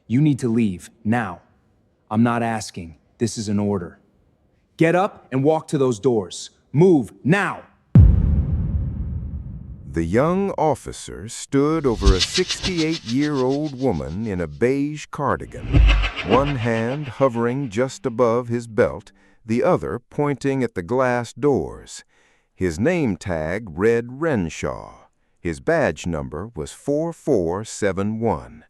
You need to leave, now. I'm not asking. This is an order. Get up and walk to those doors. Move, now! The young officer stood over a 68-year-old woman in a beige cardigan, one hand hovering just above his belt, the other pointing at the glass doors. His name tag read Renshaw. His badge number was 4471.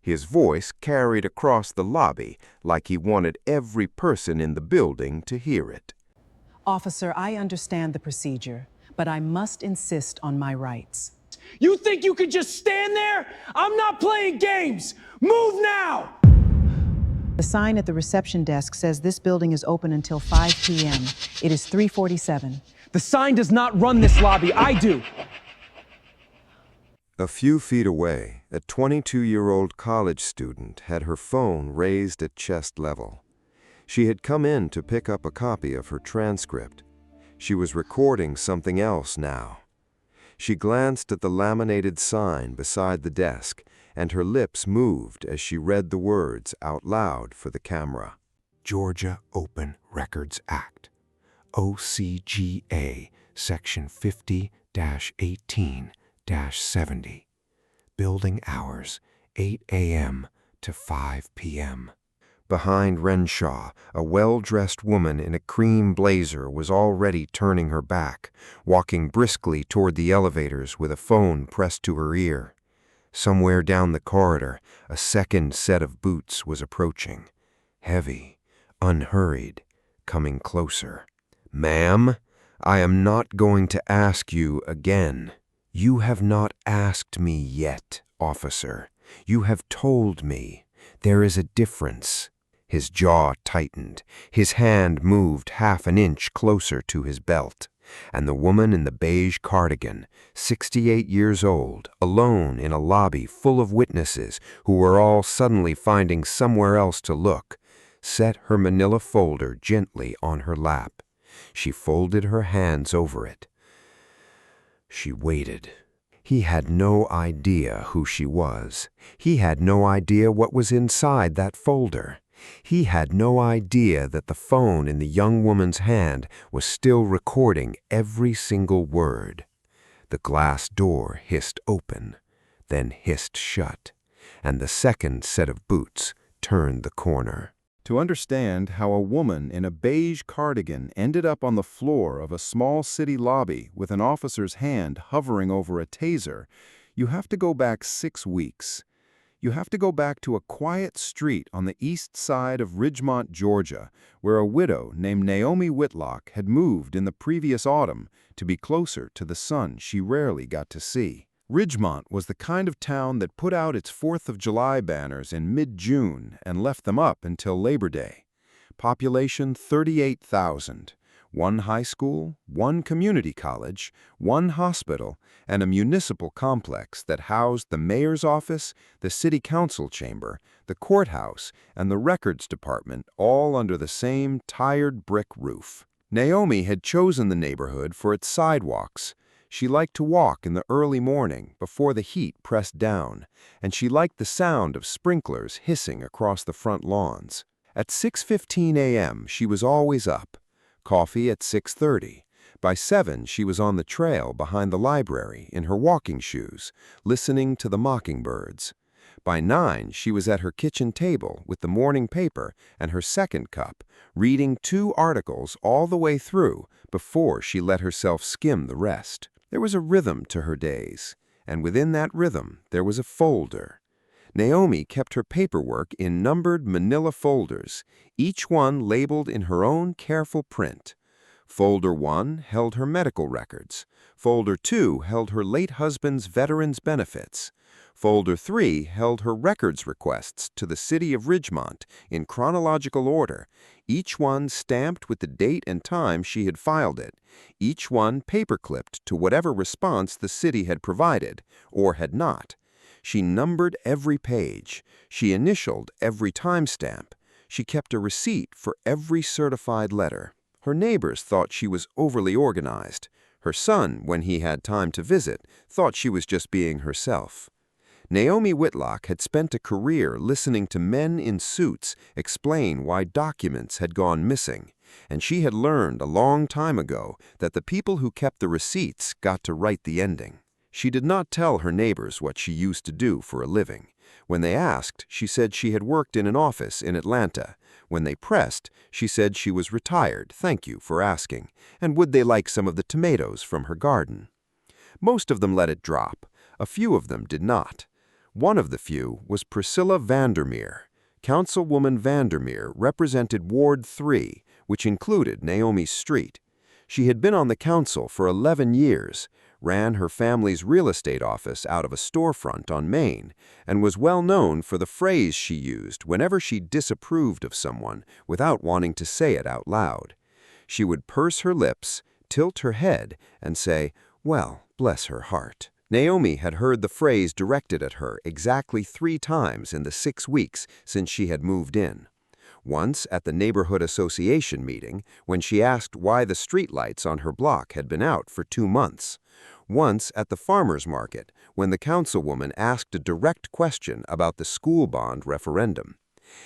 His voice carried across the lobby like he wanted every person in the building to hear it. Officer, I understand the procedure, but I must insist on my rights. You think you could just stand there? I'm not playing games! Move now! The sign at the reception desk says this building is open until 5 p.m. It is 3:47. The sign does not run this lobby, I do! A few feet away, a 22-year-old college student had her phone raised at chest level. She had come in to pick up a copy of her transcript. She was recording something else now. She glanced at the laminated sign beside the desk, and her lips moved as she read the words out loud for the camera. Georgia Open Records Act, O.C.G.A, Section 50-18-70. Building hours, 8 a.m. to 5 p.m. Behind Renshaw, a well-dressed woman in a cream blazer was already turning her back, walking briskly toward the elevators with a phone pressed to her ear. Somewhere down the corridor, a second set of boots was approaching. Heavy, unhurried, coming closer. "Ma'am, I am not going to ask you again." "You have not asked me yet, officer. You have told me. There is a difference." His jaw tightened. His hand moved half an inch closer to his belt. And the woman in the beige cardigan, 68 years old, alone in a lobby full of witnesses who were all suddenly finding somewhere else to look, set her manila folder gently on her lap. She folded her hands over it. She waited. He had no idea who she was. He had no idea what was inside that folder. He had no idea that the phone in the young woman's hand was still recording every single word. The glass door hissed open, then hissed shut, and the second set of boots turned the corner. To understand how a woman in a beige cardigan ended up on the floor of a small city lobby with an officer's hand hovering over a taser, you have to go back 6 weeks. You have to go back to a quiet street on the east side of Ridgemont, Georgia, where a widow named Naomi Whitlock had moved in the previous autumn to be closer to the sun she rarely got to see. Ridgemont was the kind of town that put out its 4th of July banners in mid-June and left them up until Labor Day. Population 38,000. 1 high school, 1 community college, 1 hospital, and a municipal complex that housed the mayor's office, the city council chamber, the courthouse, and the records department, all under the same tired brick roof. Naomi had chosen the neighborhood for its sidewalks. She liked to walk in the early morning before the heat pressed down, and she liked the sound of sprinklers hissing across the front lawns. At 6:15 a.m. she was always up. Coffee at 6:30. By 7 she was on the trail behind the library in her walking shoes, listening to the mockingbirds. By 9 she was at her kitchen table with the morning paper and her second cup, reading 2 articles all the way through before she let herself skim the rest. There was a rhythm to her days, and within that rhythm there was a folder. Naomi kept her paperwork in numbered manila folders, each one labeled in her own careful print. Folder 1 held her medical records. Folder 2 held her late husband's veterans benefits. Folder 3 held her records requests to the city of Ridgemont in chronological order, each one stamped with the date and time she had filed it, each one paper-clipped to whatever response the city had provided, or had not. She numbered every page. She initialed every timestamp. She kept a receipt for every certified letter. Her neighbors thought she was overly organized. Her son, when he had time to visit, thought she was just being herself. Naomi Whitlock had spent a career listening to men in suits explain why documents had gone missing, and she had learned a long time ago that the people who kept the receipts got to write the ending. She did not tell her neighbors what she used to do for a living. When they asked, she said she had worked in an office in Atlanta. When they pressed, she said she was retired, thank you for asking, and would they like some of the tomatoes from her garden. Most of them let it drop. A few of them did not. One of the few was Priscilla Vandermeer. Councilwoman Vandermeer represented Ward 3, which included Naomi's street. She had been on the council for 11 years, ran her family's real estate office out of a storefront on Main, and was well known for the phrase she used whenever she disapproved of someone without wanting to say it out loud. She would purse her lips, tilt her head, and say, "Well, bless her heart." Naomi had heard the phrase directed at her exactly 3 times in the 6 weeks since she had moved in. Once at the neighborhood association meeting when she asked why the streetlights on her block had been out for 2 months. Once at the farmers market when the councilwoman asked a direct question about the school bond referendum.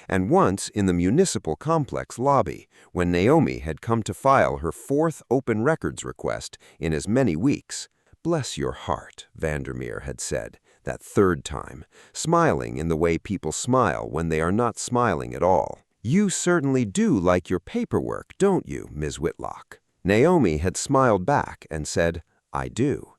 And once in the municipal complex lobby when Naomi had come to file her 4th open records request in as many weeks. "Bless your heart," Vandermeer had said, that 3rd time, smiling in the way people smile when they are not smiling at all. "You certainly do like your paperwork, don't you, Ms. Whitlock?" Naomi had smiled back and said, "I do."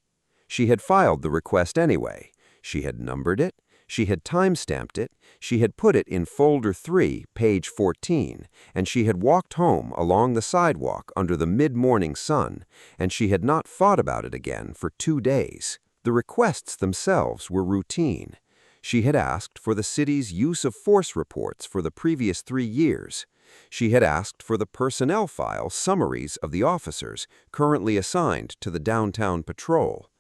She had filed the request anyway. She had numbered it. She had time-stamped it. She had put it in folder 3, page 14, and she had walked home along the sidewalk under the mid-morning sun, and she had not thought about it again for 2 days. The requests themselves were routine. She had asked for the city's use of force reports for the previous 3 years. She had asked for the personnel file summaries of the officers currently assigned to the downtown patrol.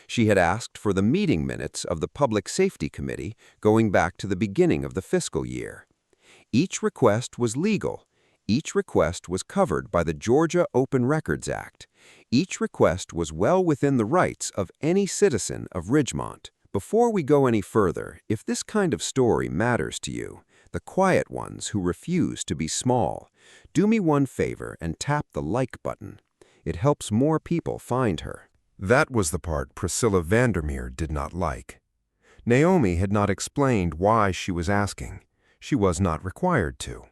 She had asked for the meeting minutes of the Public Safety Committee going back to the beginning of the fiscal year. Each request was legal. Each request was covered by the Georgia Open Records Act. Each request was well within the rights of any citizen of Ridgemont. Before we go any further, if this kind of story matters to you, the quiet ones who refuse to be small, do me one favor and tap the like button. It helps more people find her. That was the part Priscilla Vandermeer did not like. Naomi had not explained why she was asking. She was not required to.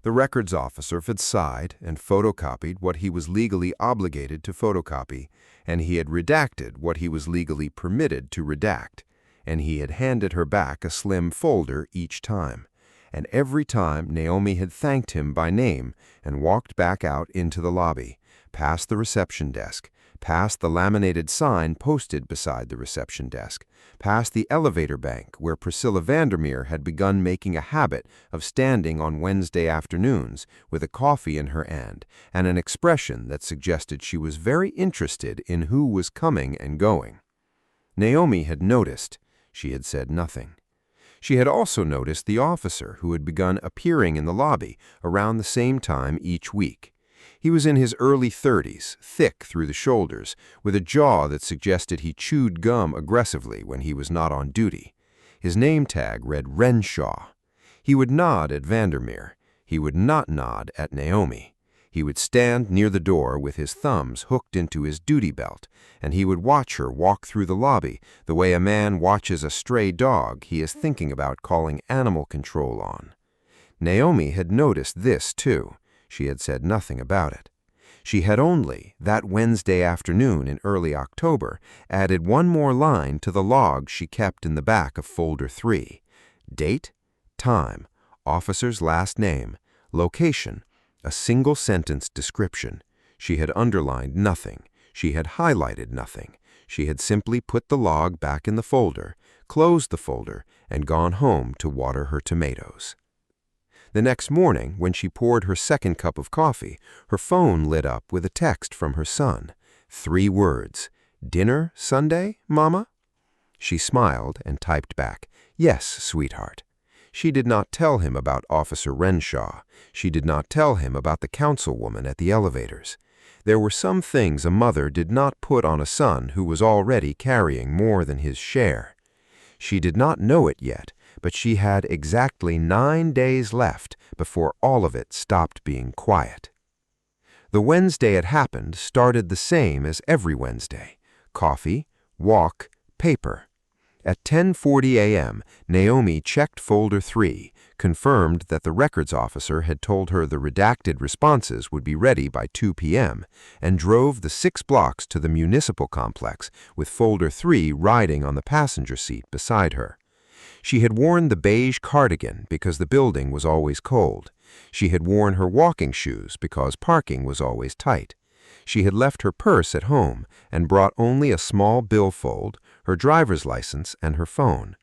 The records officer had signed and photocopied what he was legally obligated to photocopy, and he had redacted what he was legally permitted to redact, and he had handed her back a slim folder each time. And every time Naomi had thanked him by name and walked back out into the lobby, past the reception desk, past the laminated sign posted beside the reception desk, past the elevator bank where Priscilla Vandermeer had begun making a habit of standing on Wednesday afternoons with a coffee in her hand and an expression that suggested she was very interested in who was coming and going. Naomi had noticed. She had said nothing. She had also noticed the officer who had begun appearing in the lobby around the same time each week. He was in his early 30s, thick through the shoulders, with a jaw that suggested he chewed gum aggressively when he was not on duty. His name tag read Renshaw. He would nod at Vandermeer. He would not nod at Naomi. He would stand near the door with his thumbs hooked into his duty belt, and he would watch her walk through the lobby the way a man watches a stray dog he is thinking about calling animal control on. Naomi had noticed this, too. She had said nothing about it. She had only, that Wednesday afternoon in early October, added one more line to the log she kept in the back of folder 3. Date, time, officer's last name, location, a single-sentence description. She had underlined nothing. She had highlighted nothing. She had simply put the log back in the folder, closed the folder, and gone home to water her tomatoes. The next morning, when she poured her second cup of coffee, her phone lit up with a text from her son. 3 words. "Dinner Sunday, Mama?" She smiled and typed back, "Yes, sweetheart." She did not tell him about Officer Renshaw. She did not tell him about the councilwoman at the elevators. There were some things a mother did not put on a son who was already carrying more than his share. She did not know it yet, but she had exactly 9 days left before all of it stopped being quiet. The Wednesday it happened started the same as every Wednesday: coffee, walk, paper. At 10:40 a.m., Naomi checked folder 3, confirmed that the records officer had told her the redacted responses would be ready by 2 p.m., and drove the 6 blocks to the municipal complex with folder 3 riding on the passenger seat beside her. She had worn the beige cardigan because the building was always cold. She had worn her walking shoes because parking was always tight. She had left her purse at home and brought only a small billfold, her driver's license, and her phone.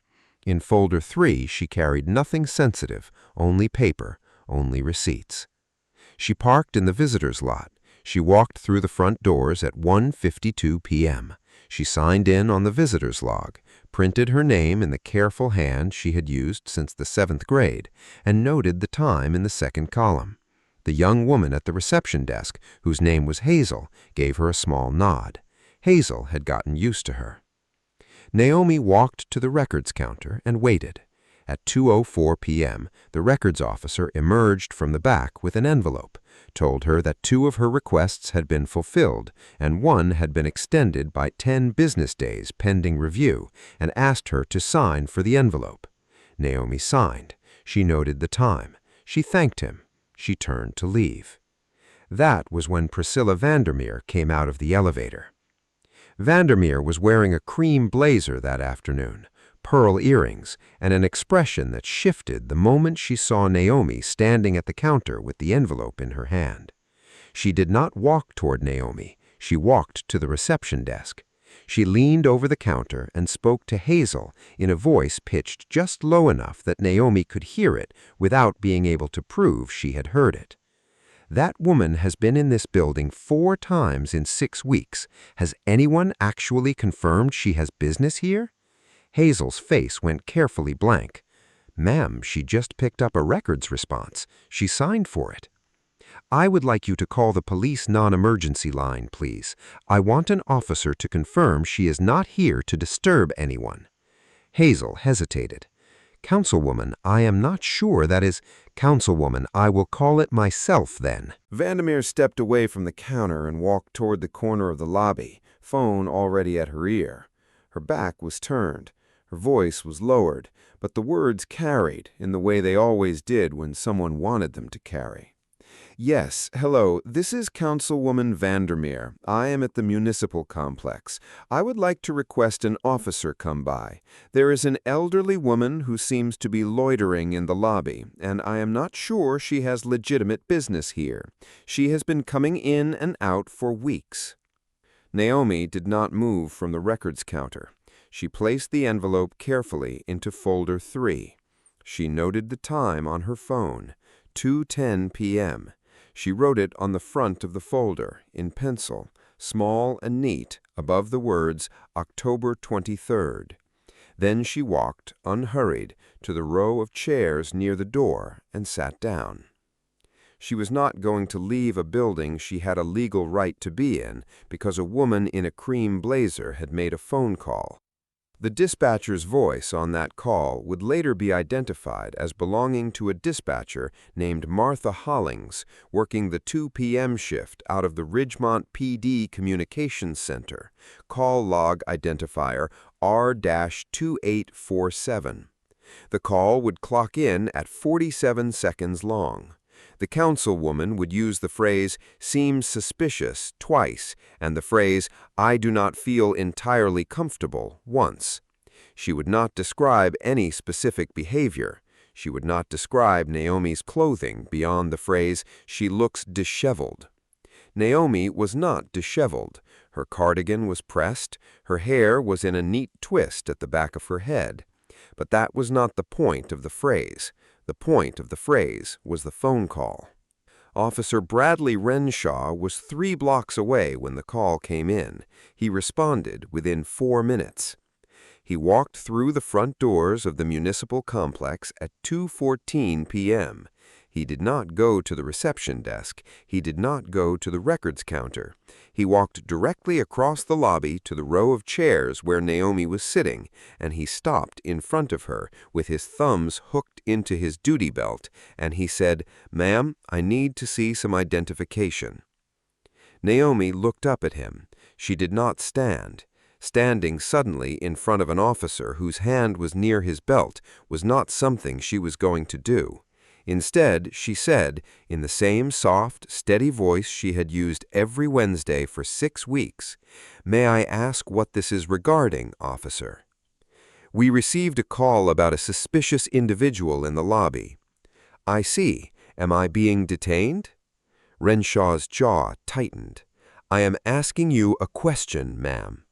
In folder 3, she carried nothing sensitive, only paper, only receipts. She parked in the visitor's lot. She walked through the front doors at 1:52 p.m. She signed in on the visitor's log, printed her name in the careful hand she had used since the 7th grade, and noted the time in the second column. The young woman at the reception desk, whose name was Hazel, gave her a small nod. Hazel had gotten used to her. Naomi walked to the records counter and waited. At 2:04 p.m., the records officer emerged from the back with an envelope, told her that 2 of her requests had been fulfilled and 1 had been extended by 10 business days pending review, and asked her to sign for the envelope. Naomi signed. She noted the time. She thanked him. She turned to leave. That was when Priscilla Vandermeer came out of the elevator. Vandermeer was wearing a cream blazer that afternoon, pearl earrings, and an expression that shifted the moment she saw Naomi standing at the counter with the envelope in her hand. She did not walk toward Naomi. She walked to the reception desk. She leaned over the counter and spoke to Hazel in a voice pitched just low enough that Naomi could hear it without being able to prove she had heard it. "That woman has been in this building 4 times in 6 weeks. Has anyone actually confirmed she has business here?" Hazel's face went carefully blank. "Ma'am, she just picked up a records response. She signed for it." "I would like you to call the police non-emergency line, please. I want an officer to confirm she is not here to disturb anyone." Hazel hesitated. "Councilwoman, I am not sure that is—" "Councilwoman, I will call it myself then." Vandermeer stepped away from the counter and walked toward the corner of the lobby, phone already at her ear. Her back was turned. Her voice was lowered, but the words carried in the way they always did when someone wanted them to carry. "Yes, hello, this is Councilwoman Vandermeer. I am at the municipal complex. I would like to request an officer come by. There is an elderly woman who seems to be loitering in the lobby, and I am not sure she has legitimate business here. She has been coming in and out for weeks." Naomi did not move from the records counter. She placed the envelope carefully into folder 3. She noted the time on her phone, 2:10 p.m. She wrote it on the front of the folder, in pencil, small and neat, above the words October 23rd. Then she walked, unhurried, to the row of chairs near the door and sat down. She was not going to leave a building she had a legal right to be in because a woman in a cream blazer had made a phone call. The dispatcher's voice on that call would later be identified as belonging to a dispatcher named Martha Hollings, working the 2 p.m. shift out of the Ridgemont PD Communications Center, call log identifier R-2847. The call would clock in at 47 seconds long. The councilwoman would use the phrase "seems suspicious" twice and the phrase "I do not feel entirely comfortable" once. She would not describe any specific behavior. She would not describe Naomi's clothing beyond the phrase "she looks disheveled." Naomi was not disheveled. Her cardigan was pressed. Her hair was in a neat twist at the back of her head. But that was not the point of the phrase. The point of the phrase was the phone call. Officer Bradley Renshaw was 3 blocks away when the call came in. He responded within 4 minutes. He walked through the front doors of the municipal complex at 2:14 p.m. He did not go to the reception desk. He did not go to the records counter. He walked directly across the lobby to the row of chairs where Naomi was sitting, and he stopped in front of her with his thumbs hooked into his duty belt, and he said, "Ma'am, I need to see some identification." Naomi looked up at him. She did not stand. Standing suddenly in front of an officer whose hand was near his belt was not something she was going to do. Instead, she said, in the same soft, steady voice she had used every Wednesday for 6 weeks, "May I ask what this is regarding, officer?" "We received a call about a suspicious individual in the lobby." "I see. Am I being detained?" Renshaw's jaw tightened. "I am asking you a question, ma'am."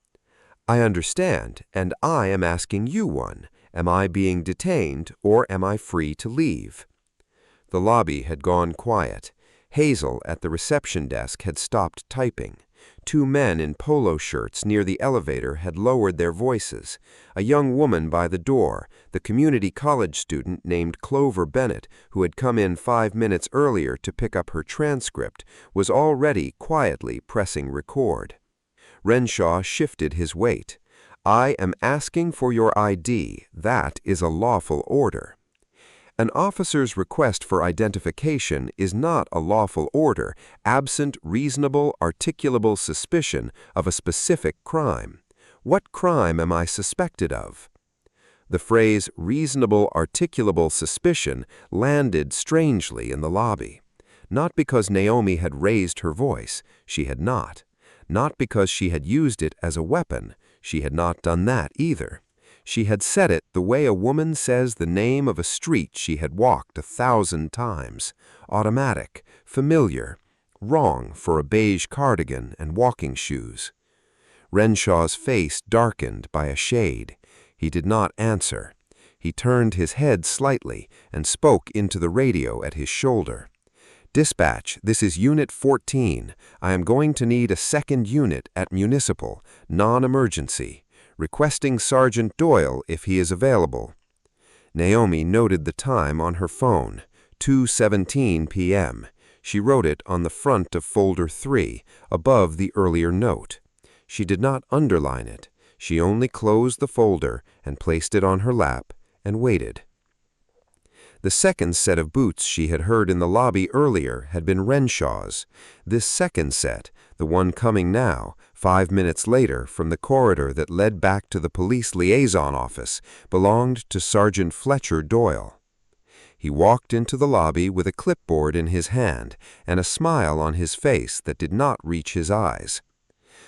"I understand, and I am asking you one. Am I being detained, or am I free to leave?" The lobby had gone quiet. Hazel at the reception desk had stopped typing. 2 men in polo shirts near the elevator had lowered their voices. A young woman by the door, the community college student named Clover Bennett, who had come in 5 minutes earlier to pick up her transcript, was already quietly pressing record. Renshaw shifted his weight. "I am asking for your ID. That is a lawful order." An officer's request for identification is not a lawful order, absent reasonable, articulable suspicion of a specific crime. What crime am I suspected of? The phrase reasonable, articulable suspicion landed strangely in the lobby. Not because Naomi had raised her voice, she had not. Not because she had used it as a weapon, she had not done that either. She had said it the way a woman says the name of a street she had walked 1,000 times, automatic, familiar, wrong for a beige cardigan and walking shoes. Renshaw's face darkened by a shade. He did not answer. He turned his head slightly and spoke into the radio at his shoulder. "Dispatch, this is Unit 14. I am going to need a second unit at Municipal, non-emergency. Requesting Sergeant Doyle if he is available." Naomi noted the time on her phone, 2:17 p.m. She wrote it on the front of folder 3, above the earlier note. She did not underline it. She only closed the folder and placed it on her lap and waited. The second set of boots she had heard in the lobby earlier had been Renshaw's. This second set, the one coming now, 5 minutes later from the corridor that led back to the police liaison office, belonged to Sergeant Fletcher Doyle. He walked into the lobby with a clipboard in his hand and a smile on his face that did not reach his eyes.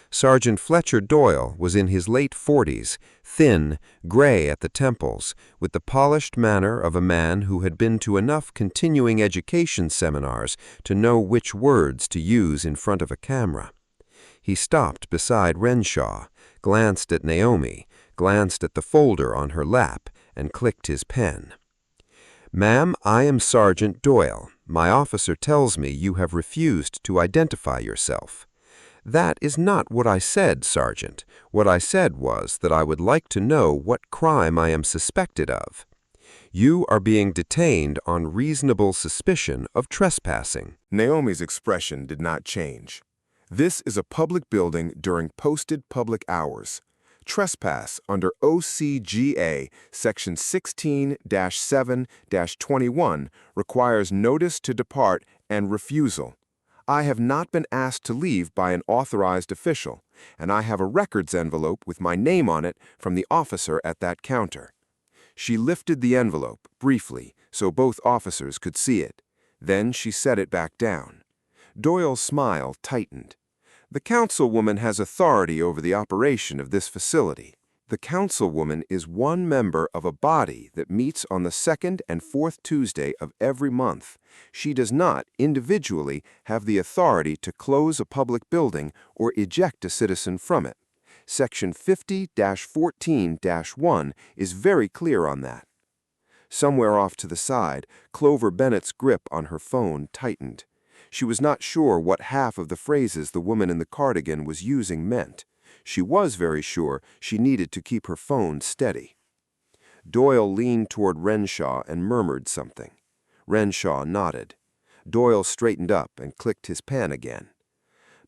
Sergeant Fletcher Doyle was in his late 40s, thin, gray at the temples, with the polished manner of a man who had been to enough continuing education seminars to know which words to use in front of a camera. He stopped beside Renshaw, glanced at Naomi, glanced at the folder on her lap, and clicked his pen. "Ma'am, I am Sergeant Doyle. My officer tells me you have refused to identify yourself." "That is not what I said, Sergeant. What I said was that I would like to know what crime I am suspected of." "You are being detained on reasonable suspicion of trespassing." Naomi's expression did not change. This is a public building during posted public hours. Trespass under O.C.G.A. Section 16-7-21 requires notice to depart and refusal. I have not been asked to leave by an authorized official, and I have a records envelope with my name on it from the officer at that counter. She lifted the envelope, briefly, so both officers could see it. Then she set it back down. Doyle's smile tightened. "The councilwoman has authority over the operation of this facility. The councilwoman is one member of a body that meets on the 2nd and 4th Tuesday of every month. She does not, individually, have the authority to close a public building or eject a citizen from it. Section 50-14-1 is very clear on that." Somewhere off to the side, Clover Bennett's grip on her phone tightened. She was not sure what half of the phrases the woman in the cardigan was using meant. She was very sure she needed to keep her phone steady. Doyle leaned toward Renshaw and murmured something. Renshaw nodded. Doyle straightened up and clicked his pen again.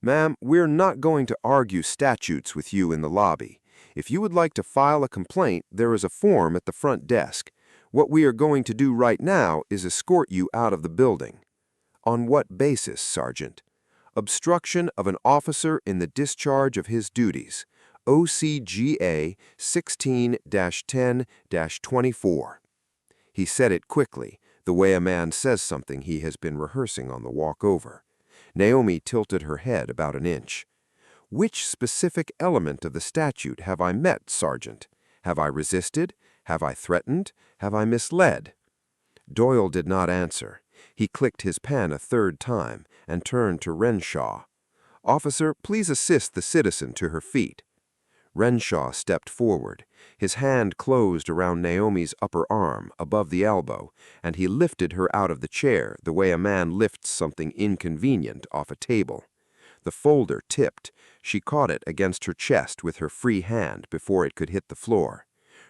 "Ma'am, we're not going to argue statutes with you in the lobby. If you would like to file a complaint, there is a form at the front desk. What we are going to do right now is escort you out of the building." "On what basis, Sergeant?" "Obstruction of an officer in the discharge of his duties. O.C.G.A. 16-10-24. He said it quickly, the way a man says something he has been rehearsing on the walk over. Naomi tilted her head about an inch. "Which specific element of the statute have I met, Sergeant? Have I resisted? Have I threatened? Have I misled?" Doyle did not answer. He clicked his pen a third time and turned to Renshaw. "Officer, please assist the citizen to her feet." Renshaw stepped forward. His hand closed around Naomi's upper arm, above the elbow, and he lifted her out of the chair the way a man lifts something inconvenient off a table. The folder tipped. She caught it against her chest with her free hand before it could hit the floor.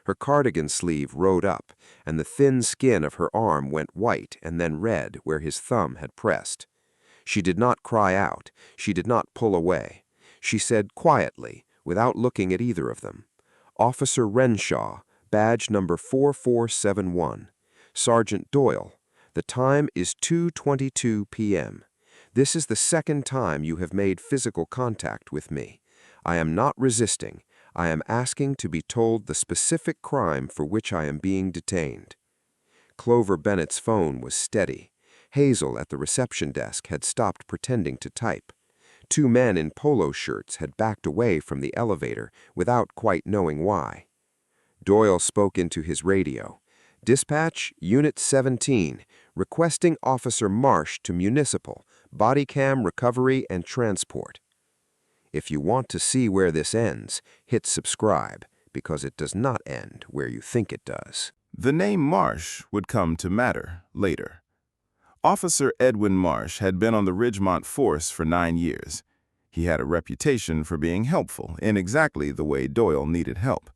Her cardigan sleeve rode up, and the thin skin of her arm went white and then red where his thumb had pressed. She did not cry out. She did not pull away. She said quietly, without looking at either of them, "Officer Renshaw, badge number 4471. Sergeant Doyle, the time is 2:22 p.m. This is the second time you have made physical contact with me. I am not resisting. I am asking to be told the specific crime for which I am being detained." Clover Bennett's phone was steady. Hazel at the reception desk had stopped pretending to type. Two men in polo shirts had backed away from the elevator without quite knowing why. Doyle spoke into his radio. "Dispatch, Unit 17, requesting Officer Marsh to Municipal, body cam recovery and transport." If you want to see where this ends, hit subscribe, because it does not end where you think it does. The name Marsh would come to matter later. Officer Edwin Marsh had been on the Ridgemont force for 9 years. He had a reputation for being helpful in exactly the way Doyle needed help.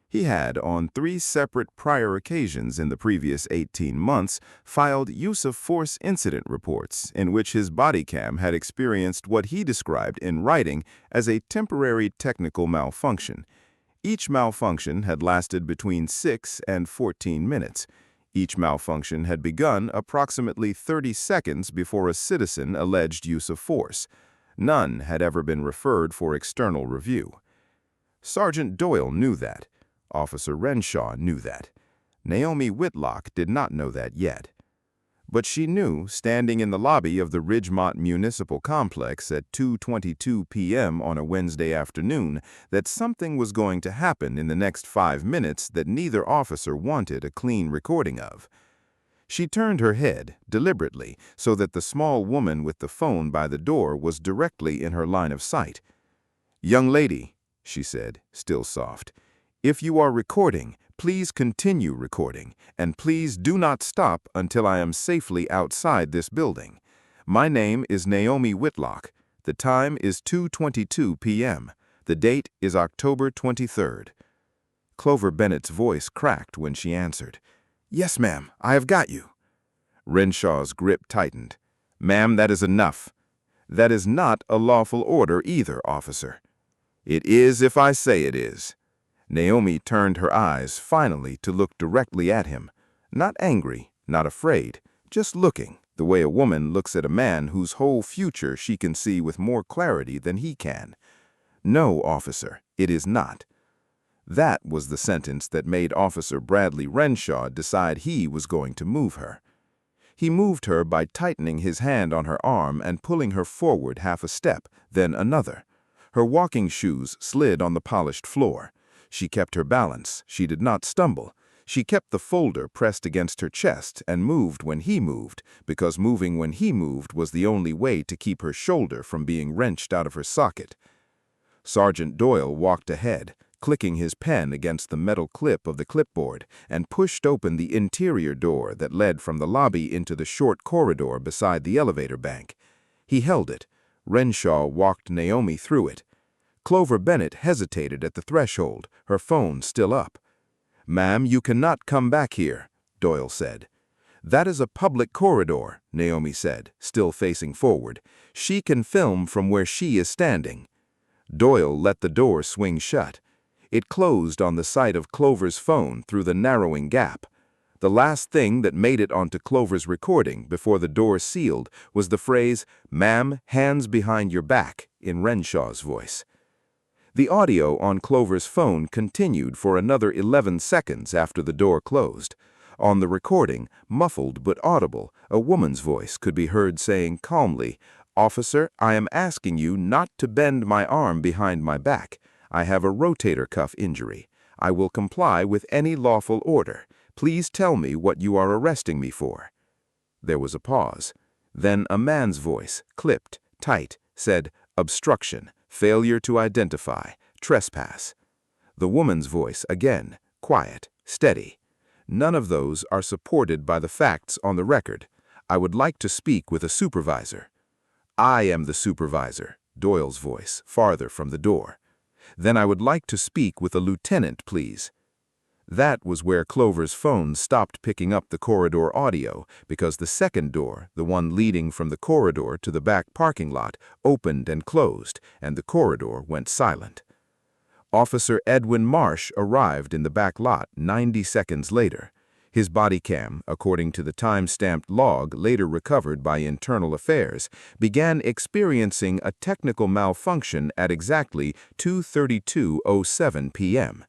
He had, on 3 separate prior occasions in the previous 18 months, filed use-of-force incident reports in which his body cam had experienced what he described in writing as a temporary technical malfunction. Each malfunction had lasted between 6 and 14 minutes. Each malfunction had begun approximately 30 seconds before a citizen alleged use of force. None had ever been referred for external review. Sergeant Doyle knew that. Officer Renshaw knew that. Naomi Whitlock did not know that yet. But she knew, standing in the lobby of the Ridgemont Municipal Complex at 2:22 p.m. on a Wednesday afternoon, that something was going to happen in the next 5 minutes that neither officer wanted a clean recording of. She turned her head, deliberately, so that the small woman with the phone by the door was directly in her line of sight. "Young lady," she said, still soft, "if you are recording, please continue recording, and please do not stop until I am safely outside this building. My name is Naomi Whitlock. The time is 2:22 p.m. The date is October 23rd. Clover Bennett's voice cracked when she answered. "Yes, ma'am, I have got you." Renshaw's grip tightened. "Ma'am, that is enough. That is not a lawful order either, officer." "It is if I say it is." Naomi turned her eyes finally to look directly at him. Not angry, not afraid, just looking, the way a woman looks at a man whose whole future she can see with more clarity than he can. "No, officer, it is not." That was the sentence that made Officer Bradley Renshaw decide he was going to move her. He moved her by tightening his hand on her arm and pulling her forward half a step, then another. Her walking shoes slid on the polished floor. She kept her balance. She did not stumble. She kept the folder pressed against her chest and moved when he moved, because moving when he moved was the only way to keep her shoulder from being wrenched out of her socket. Sergeant Doyle walked ahead, clicking his pen against the metal clip of the clipboard, and pushed open the interior door that led from the lobby into the short corridor beside the elevator bank. He held it. Renshaw walked Naomi through it. Clover Bennett hesitated at the threshold, her phone still up. "Ma'am, you cannot come back here," Doyle said. "That is a public corridor," Naomi said, still facing forward. "She can film from where she is standing." Doyle let the door swing shut. It closed on the sight of Clover's phone through the narrowing gap. The last thing that made it onto Clover's recording before the door sealed was the phrase, "Ma'am, hands behind your back," in Renshaw's voice. The audio on Clover's phone continued for another 11 seconds after the door closed. On the recording, muffled but audible, a woman's voice could be heard saying calmly, "Officer, I am asking you not to bend my arm behind my back. I have a rotator cuff injury. I will comply with any lawful order. Please tell me what you are arresting me for." There was a pause. Then a man's voice, clipped, tight, said, "Obstruction, failure to identify, trespass." The woman's voice again, quiet, steady. "None of those are supported by the facts on the record. I would like to speak with a supervisor." "I am the supervisor," Doyle's voice, farther from the door. "Then I would like to speak with a lieutenant, please." That was where Clover's phone stopped picking up the corridor audio, because the second door, the one leading from the corridor to the back parking lot, opened and closed, and the corridor went silent. Officer Edwin Marsh arrived in the back lot 90 seconds later. His body cam, according to the time-stamped log later recovered by Internal Affairs, began experiencing a technical malfunction at exactly 2:32:07 p.m.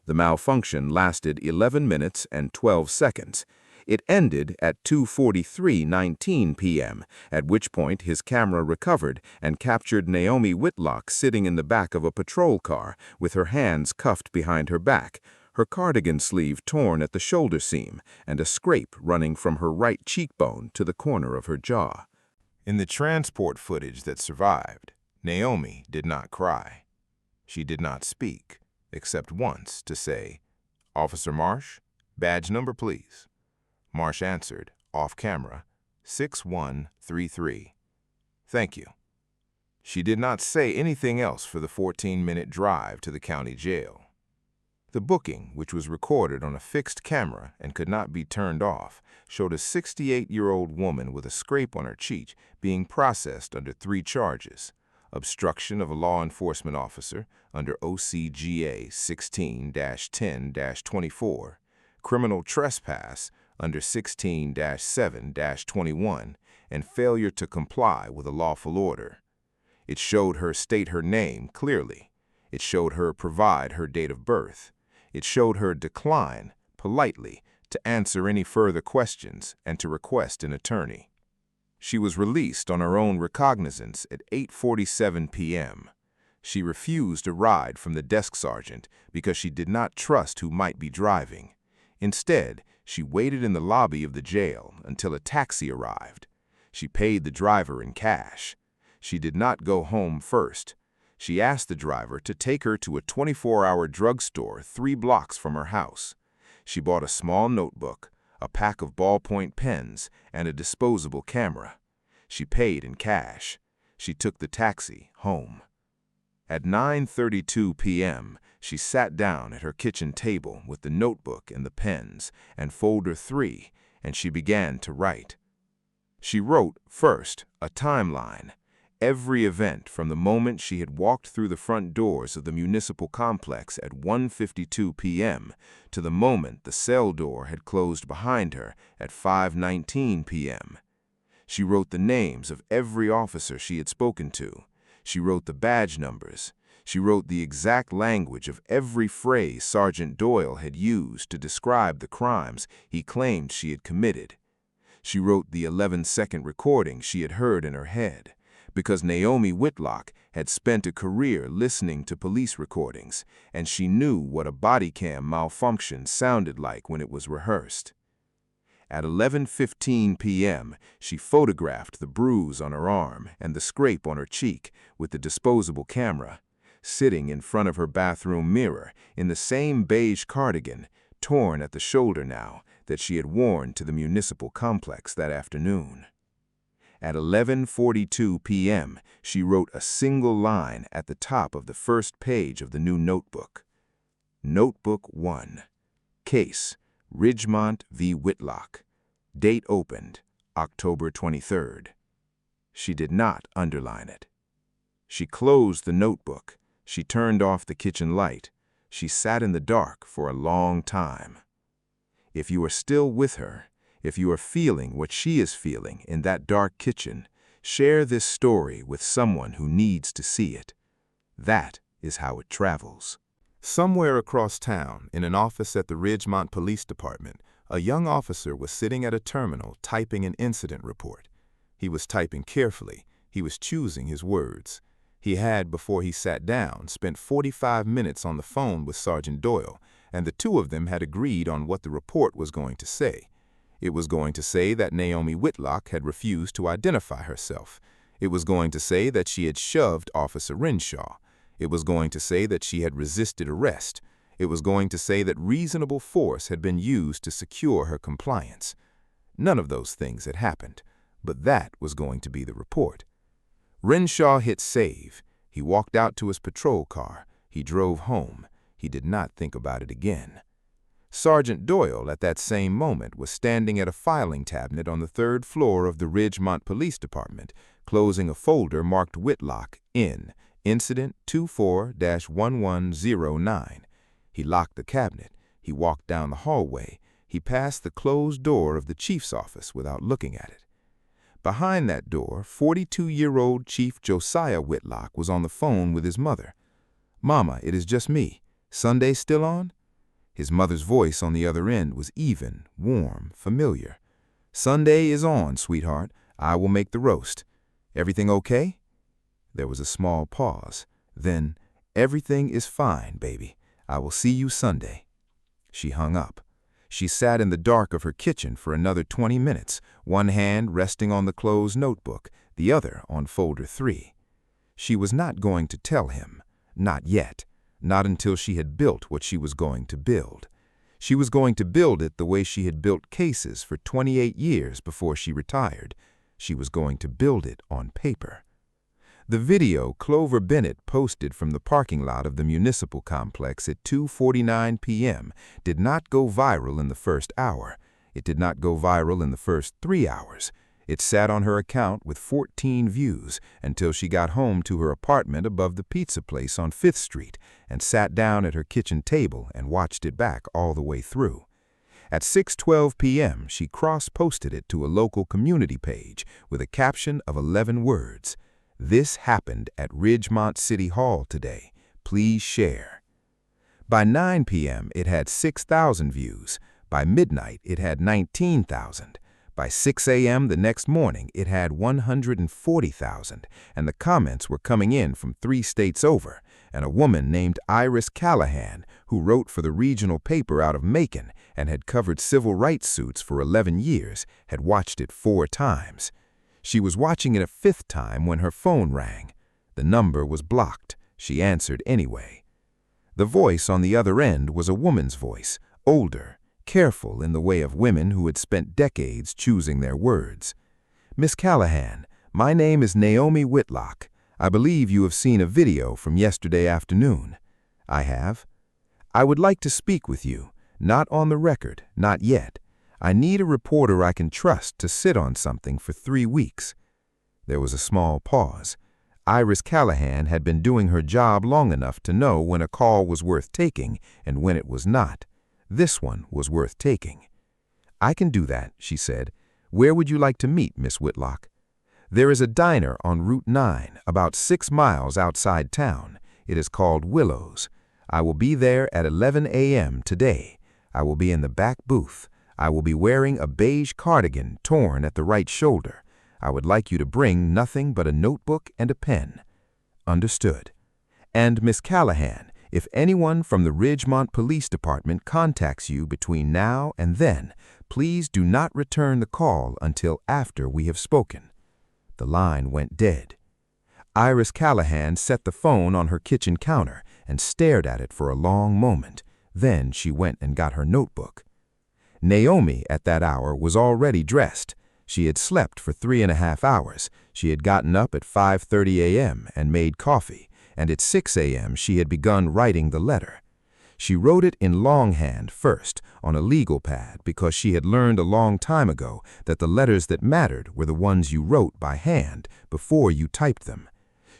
The malfunction lasted 11 minutes and 12 seconds. It ended at 2:43:19 p.m., at which point his camera recovered and captured Naomi Whitlock sitting in the back of a patrol car with her hands cuffed behind her back, her cardigan sleeve torn at the shoulder seam, and a scrape running from her right cheekbone to the corner of her jaw. In the transport footage that survived, Naomi did not cry. She did not speak, except once to say, "Officer Marsh, badge number please." Marsh answered, off camera, 6133. "Thank you." She did not say anything else for the 14-minute drive to the county jail. The booking, which was recorded on a fixed camera and could not be turned off, showed a 68-year-old woman with a scrape on her cheek being processed under 3 charges: obstruction of a law enforcement officer under O.C.G.A. 16-10-24, criminal trespass under 16-7-21, and failure to comply with a lawful order. It showed her state her name clearly. It showed her provide her date of birth. It showed her decline, politely, to answer any further questions and to request an attorney. She was released on her own recognizance at 8:47 p.m. She refused a ride from the desk sergeant because she did not trust who might be driving. Instead, she waited in the lobby of the jail until a taxi arrived. She paid the driver in cash. She did not go home first. She asked the driver to take her to a 24-hour drugstore 3 blocks from her house. She bought a small notebook, a pack of ballpoint pens, and a disposable camera. She paid in cash. She took the taxi home. At 9:32 p.m., she sat down at her kitchen table with the notebook and the pens and folder 3, and she began to write. She wrote, first, a timeline. Every event from the moment she had walked through the front doors of the municipal complex at 1:52 p.m. to the moment the cell door had closed behind her at 5:19 p.m. She wrote the names of every officer she had spoken to. She wrote the badge numbers. She wrote the exact language of every phrase Sergeant Doyle had used to describe the crimes he claimed she had committed. She wrote the 11-second recording she had heard in her head, because Naomi Whitlock had spent a career listening to police recordings, and she knew what a body cam malfunction sounded like when it was rehearsed. At 11:15 p.m., she photographed the bruise on her arm and the scrape on her cheek with the disposable camera, sitting in front of her bathroom mirror in the same beige cardigan, torn at the shoulder now, that she had worn to the municipal complex that afternoon. At 11:42 p.m., she wrote a single line at the top of the first page of the new notebook. Notebook 1. Case, Ridgemont v. Whitlock. Date opened, October 23rd. She did not underline it. She closed the notebook. She turned off the kitchen light. She sat in the dark for a long time. If you are still with her, if you are feeling what she is feeling in that dark kitchen, share this story with someone who needs to see it. That is how it travels. Somewhere across town, in an office at the Ridgemont Police Department, a young officer was sitting at a terminal typing an incident report. He was typing carefully. He was choosing his words. He had, before he sat down, spent 45 minutes on the phone with Sergeant Doyle, and the two of them had agreed on what the report was going to say. It was going to say that Naomi Whitlock had refused to identify herself. It was going to say that she had shoved Officer Renshaw. It was going to say that she had resisted arrest. It was going to say that reasonable force had been used to secure her compliance. None of those things had happened, but that was going to be the report. Renshaw hit save. He walked out to his patrol car. He drove home. He did not think about it again. Sergeant Doyle, at that same moment, was standing at a filing cabinet on the 3rd floor of the Ridgemont Police Department, closing a folder marked Whitlock in Incident 24-1109. He locked the cabinet. He walked down the hallway. He passed the closed door of the chief's office without looking at it. Behind that door, 42-year-old Chief Josiah Whitlock was on the phone with his mother. "Mama, it is just me. Sunday still on?" His mother's voice on the other end was even, warm, familiar. "Sunday is on, sweetheart. I will make the roast. Everything okay?" There was a small pause. Then, "Everything is fine, baby. I will see you Sunday." She hung up. She sat in the dark of her kitchen for another 20 minutes, one hand resting on the closed notebook, the other on folder 3. She was not going to tell him. Not yet. Not until she had built what she was going to build. She was going to build it the way she had built cases for 28 years before she retired. She was going to build it on paper. The video Clover Bennett posted from the parking lot of the municipal complex at 2:49 p.m. did not go viral in the first hour. It did not go viral in the first 3 hours. It sat on her account with 14 views until she got home to her apartment above the pizza place on 5th Street and sat down at her kitchen table and watched it back all the way through. At 6:12 p.m., she cross-posted it to a local community page with a caption of 11 words. "This happened at Ridgemont City Hall today. Please share." By 9 p.m., it had 6,000 views. By midnight, it had 19,000. By 6 a.m. the next morning, it had 140,000, and the comments were coming in from 3 states over, and a woman named Iris Callahan, who wrote for the regional paper out of Macon and had covered civil rights suits for 11 years, had watched it 4 times. She was watching it a 5th time when her phone rang. The number was blocked. She answered anyway. The voice on the other end was a woman's voice, older, careful in the way of women who had spent decades choosing their words. "Miss Callahan, my name is Naomi Whitlock. I believe you have seen a video from yesterday afternoon." "I have." "I would like to speak with you. Not on the record, not yet. I need a reporter I can trust to sit on something for 3 weeks." There was a small pause. Iris Callahan had been doing her job long enough to know when a call was worth taking and when it was not. This one was worth taking. "I can do that," she said. "Where would you like to meet, Miss Whitlock?" "There is a diner on Route 9, about 6 miles outside town. It is called Willow's. I will be there at 11 a.m. today. I will be in the back booth. I will be wearing a beige cardigan torn at the right shoulder. I would like you to bring nothing but a notebook and a pen." "Understood." "And Miss Callahan, if anyone from the Ridgemont Police Department contacts you between now and then, please do not return the call until after we have spoken." The line went dead. Iris Callahan set the phone on her kitchen counter and stared at it for a long moment. Then she went and got her notebook. Naomi, at that hour, was already dressed. She had slept for 3.5 hours. She had gotten up at 5:30 a.m. and made coffee, and at 6 a.m. she had begun writing the letter. She wrote it in longhand first, on a legal pad, because she had learned a long time ago that the letters that mattered were the ones you wrote by hand before you typed them.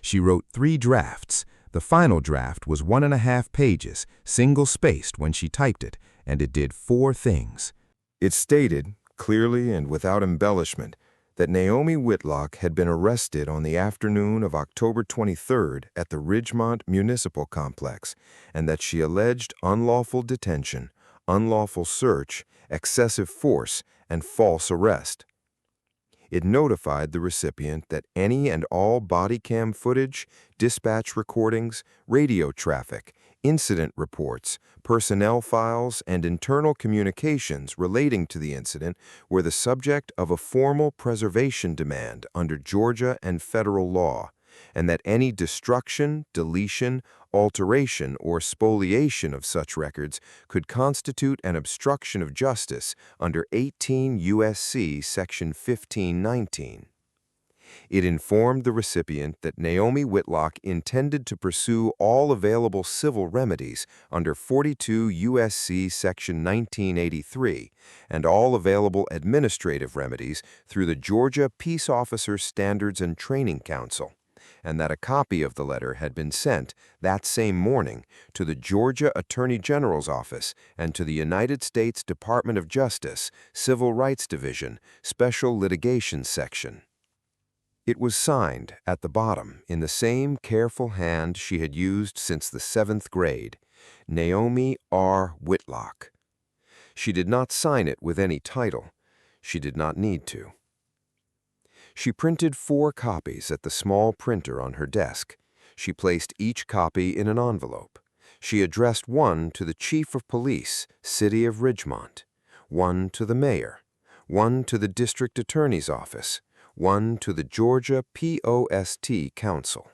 She wrote 3 drafts. The final draft was 1.5 pages, single-spaced when she typed it, and it did 4 things. It stated, clearly and without embellishment, that Naomi Whitlock had been arrested on the afternoon of October 23rd at the Ridgemont Municipal Complex, and that she alleged unlawful detention, unlawful search, excessive force, and false arrest. It notified the recipient that any and all body cam footage, dispatch recordings, radio traffic, incident reports, personnel files, and internal communications relating to the incident were the subject of a formal preservation demand under Georgia and federal law, and that any destruction, deletion, alteration, or spoliation of such records could constitute an obstruction of justice under 18 U.S.C. Section 1519. It informed the recipient that Naomi Whitlock intended to pursue all available civil remedies under 42 U.S.C. Section 1983 and all available administrative remedies through the Georgia Peace Officer Standards and Training Council, and that a copy of the letter had been sent that same morning to the Georgia Attorney General's Office and to the United States Department of Justice, Civil Rights Division, Special Litigation Section. It was signed, at the bottom, in the same careful hand she had used since the 7th grade, Naomi R. Whitlock. She did not sign it with any title. She did not need to. She printed 4 copies at the small printer on her desk. She placed each copy in an envelope. She addressed one to the Chief of Police, City of Ridgemont, one to the Mayor, one to the District Attorney's Office, one to the Georgia POST Council.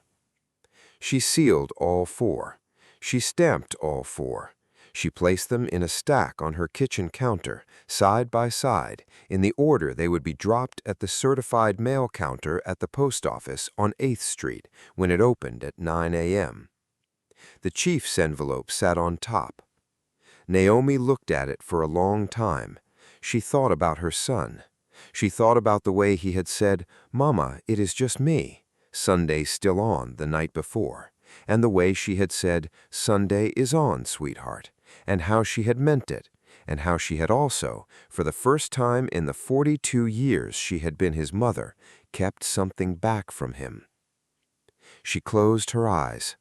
She sealed all 4. She stamped all 4. She placed them in a stack on her kitchen counter, side by side, in the order they would be dropped at the certified mail counter at the post office on 8th Street when it opened at 9 a.m. The chief's envelope sat on top. Naomi looked at it for a long time. She thought about her son. She thought about the way he had said, "Mama, it is just me," Sunday still on the night before, and the way she had said, "Sunday is on, sweetheart," and how she had meant it, and how she had also, for the first time in the 42 years she had been his mother, kept something back from him. She closed her eyes.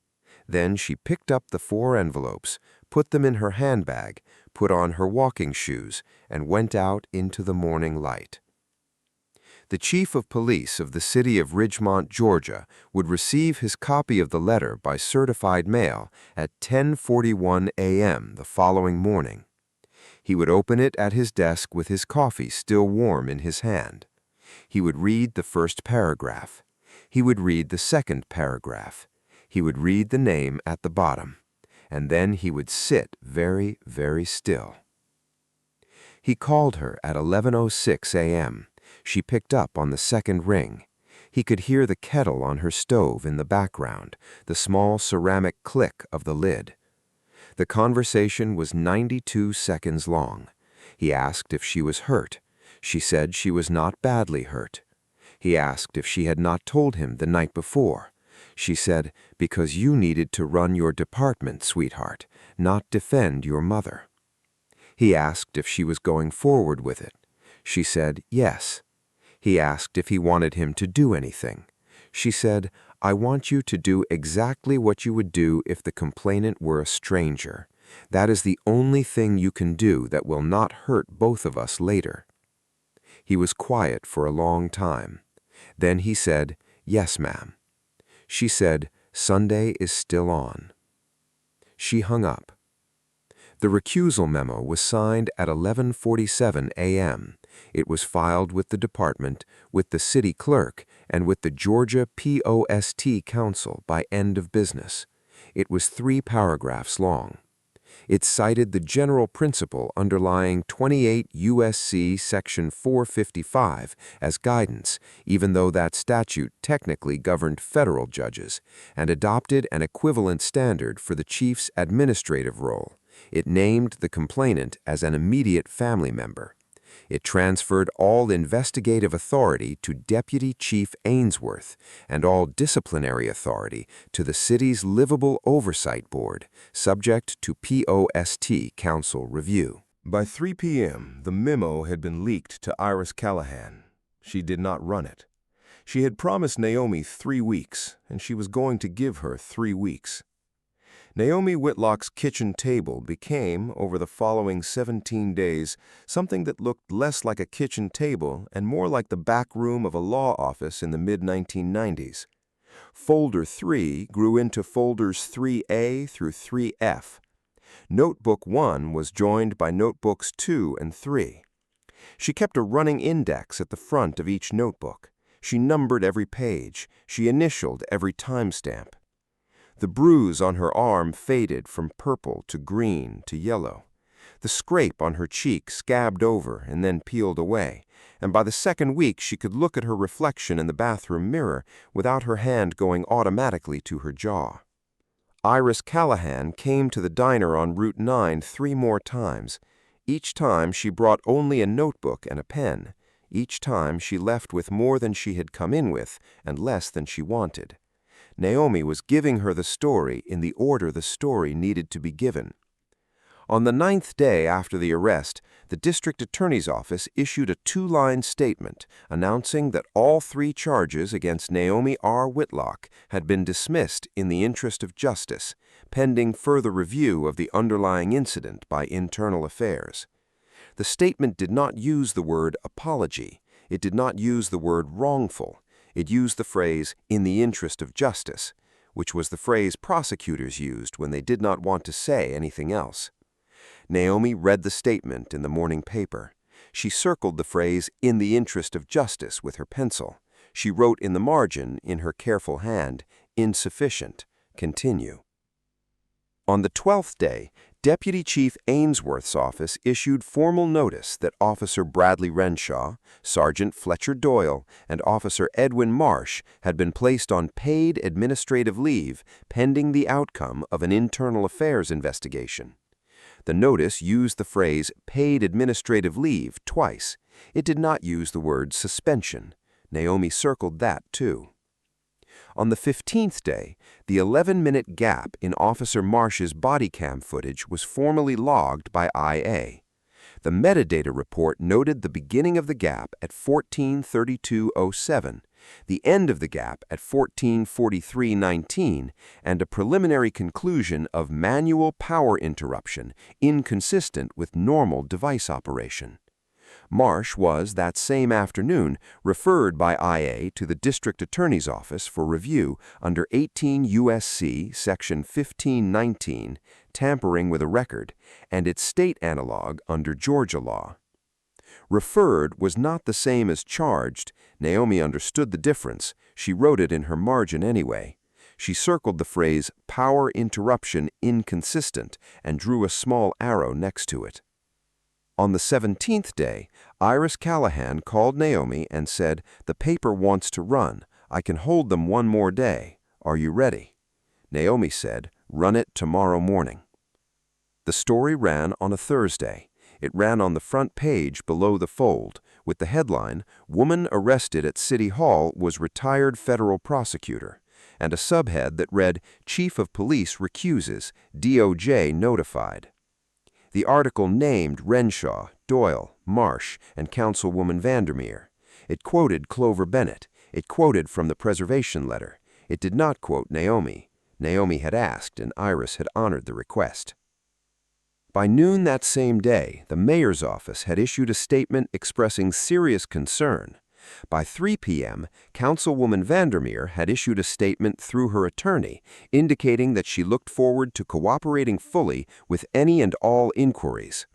Then she picked up the 4 envelopes, put them in her handbag, put on her walking shoes, and went out into the morning light. The Chief of Police of the city of Ridgemont, Georgia, would receive his copy of the letter by certified mail at 10:41 a.m. the following morning. He would open it at his desk with his coffee still warm in his hand. He would read the first paragraph. He would read the second paragraph. He would read the name at the bottom. And then he would sit very, very still. He called her at 11:06 a.m. She picked up on the second ring. He could hear the kettle on her stove in the background, the small ceramic click of the lid. The conversation was 92 seconds long. He asked if she was hurt. She said she was not badly hurt. He asked if she had not told him the night before. She said, "Because you needed to run your department, sweetheart, not defend your mother." He asked if she was going forward with it. She said, "Yes." He asked if he wanted him to do anything. She said, "I want you to do exactly what you would do if the complainant were a stranger. That is the only thing you can do that will not hurt both of us later." He was quiet for a long time. Then he said, "Yes, ma'am." She said, "Sunday is still on." She hung up. The recusal memo was signed at 11:47 a.m. It was filed with the department, with the city clerk, and with the Georgia POST Council by end of business. It was 3 paragraphs long. It cited the general principle underlying 28 U.S.C. Section 455 as guidance, even though that statute technically governed federal judges, and adopted an equivalent standard for the chief's administrative role. It named the complainant as an immediate family member. It transferred all investigative authority to Deputy Chief Ainsworth and all disciplinary authority to the city's Livable Oversight Board, subject to POST Council review. By 3 p.m., the memo had been leaked to Iris Callahan. She did not run it. She had promised Naomi 3 weeks, and she was going to give her 3 weeks. Naomi Whitlock's kitchen table became, over the following 17 days, something that looked less like a kitchen table and more like the back room of a law office in the mid-1990s. Folder 3 grew into folders 3A through 3F. Notebook 1 was joined by notebooks 2 and 3. She kept a running index at the front of each notebook. She numbered every page. She initialed every timestamp. The bruise on her arm faded from purple to green to yellow. The scrape on her cheek scabbed over and then peeled away, and by the second week she could look at her reflection in the bathroom mirror without her hand going automatically to her jaw. Iris Callahan came to the diner on Route 9 3 more times. Each time she brought only a notebook and a pen. Each time she left with more than she had come in with and less than she wanted. Naomi was giving her the story in the order the story needed to be given. On the 9th day after the arrest, the district attorney's office issued a 2-line statement announcing that all 3 charges against Naomi R. Whitlock had been dismissed in the interest of justice, pending further review of the underlying incident by Internal Affairs. The statement did not use the word apology. It did not use the word wrongful. It used the phrase, "in the interest of justice," which was the phrase prosecutors used when they did not want to say anything else. Naomi read the statement in the morning paper. She circled the phrase, "in the interest of justice," with her pencil. She wrote in the margin, in her careful hand, "insufficient. Continue." On the 12th day, Deputy Chief Ainsworth's office issued formal notice that Officer Bradley Renshaw, Sergeant Fletcher Doyle, and Officer Edwin Marsh had been placed on paid administrative leave pending the outcome of an internal affairs investigation. The notice used the phrase paid administrative leave twice. It did not use the word suspension. Naomi circled that too. On the 15th day, the 11-minute gap in Officer Marsh's body cam footage was formally logged by IA. The metadata report noted the beginning of the gap at 14:32:07, the end of the gap at 14:43:19, and a preliminary conclusion of manual power interruption inconsistent with normal device operation. Marsh was, that same afternoon, referred by IA to the District Attorney's Office for review under 18 U.S.C. Section 1519, tampering with a record, and its state analog under Georgia law. Referred was not the same as charged. Naomi understood the difference. She wrote it in her margin anyway. She circled the phrase, "power interruption inconsistent," and drew a small arrow next to it. On the 17th day, Iris Callahan called Naomi and said, "The paper wants to run. I can hold them 1 more day. Are you ready?" Naomi said, "Run it tomorrow morning." The story ran on a Thursday. It ran on the front page below the fold, with the headline, "Woman Arrested at City Hall Was Retired Federal Prosecutor," and a subhead that read, "Chief of Police Recuses, DOJ Notified." The article named Renshaw, Doyle, Marsh, and Councilwoman Vandermeer. It quoted Clover Bennett. It quoted from the preservation letter. It did not quote Naomi. Naomi had asked, and Iris had honored the request. By noon that same day, the mayor's office had issued a statement expressing serious concern. By 3 p.m., Councilwoman Vandermeer had issued a statement through her attorney indicating that she looked forward to cooperating fully with any and all inquiries.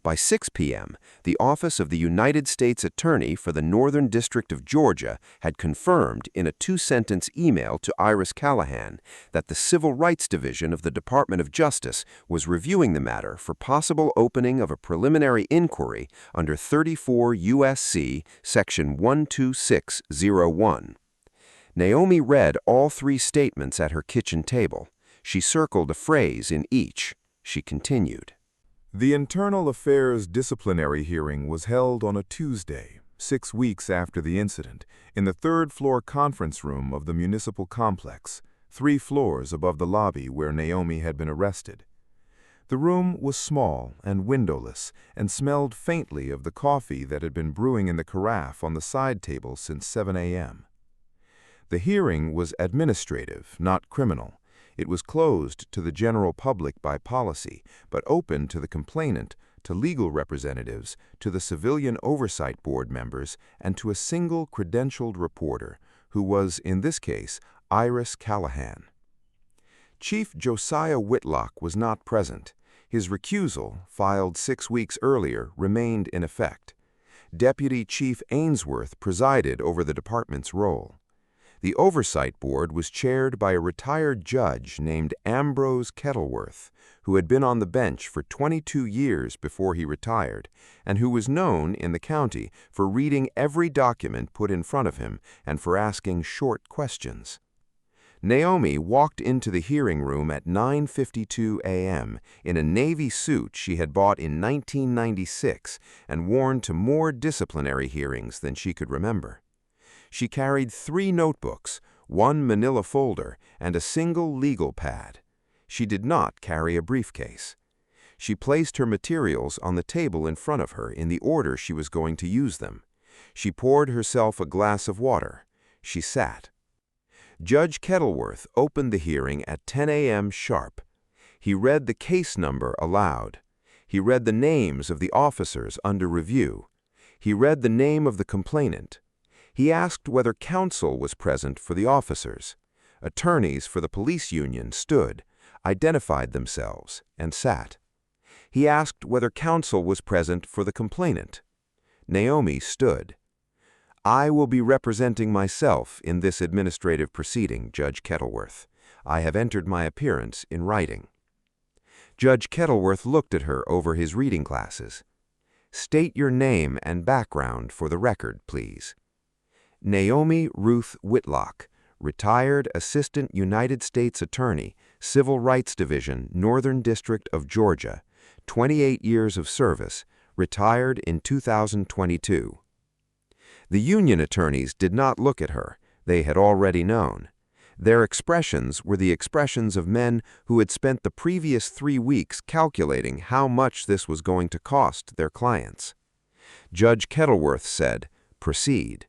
By 6 p.m., the Office of the United States Attorney for the Northern District of Georgia had confirmed in a 2-sentence email to Iris Callahan that the Civil Rights Division of the Department of Justice was reviewing the matter for possible opening of a preliminary inquiry under 34 U.S.C. Section 12601. Naomi read all 3 statements at her kitchen table. She circled a phrase in each. She continued. The Internal Affairs disciplinary hearing was held on a Tuesday, 6 weeks after the incident, in the third-floor conference room of the municipal complex, 3 floors above the lobby where Naomi had been arrested. The room was small and windowless and smelled faintly of the coffee that had been brewing in the carafe on the side table since 7 a.m. The hearing was administrative, not criminal. It was closed to the general public by policy, but open to the complainant, to legal representatives, to the Civilian Oversight Board members, and to a single credentialed reporter, who was, in this case, Iris Callahan. Chief Josiah Whitlock was not present. His recusal, filed 6 weeks earlier, remained in effect. Deputy Chief Ainsworth presided over the department's role. The Oversight Board was chaired by a retired judge named Ambrose Kettleworth, who had been on the bench for 22 years before he retired, and who was known in the county for reading every document put in front of him and for asking short questions. Naomi walked into the hearing room at 9:52 a.m. in a navy suit she had bought in 1996 and worn to more disciplinary hearings than she could remember. She carried 3 notebooks, 1 manila folder, and a single legal pad. She did not carry a briefcase. She placed her materials on the table in front of her in the order she was going to use them. She poured herself a glass of water. She sat. Judge Kettleworth opened the hearing at 10 a.m. sharp. He read the case number aloud. He read the names of the officers under review. He read the name of the complainant. He asked whether counsel was present for the officers. Attorneys for the police union stood, identified themselves, and sat. He asked whether counsel was present for the complainant. Naomi stood. "I will be representing myself in this administrative proceeding, Judge Kettleworth. I have entered my appearance in writing." Judge Kettleworth looked at her over his reading glasses. "State your name and background for the record, please." Naomi Ruth Whitlock, retired Assistant United States Attorney, Civil Rights Division, Northern District of Georgia, 28 years of service, retired in 2022. The union attorneys did not look at her. They had already known. Their expressions were the expressions of men who had spent the previous 3 weeks calculating how much this was going to cost their clients. Judge Kettleworth said, "Proceed."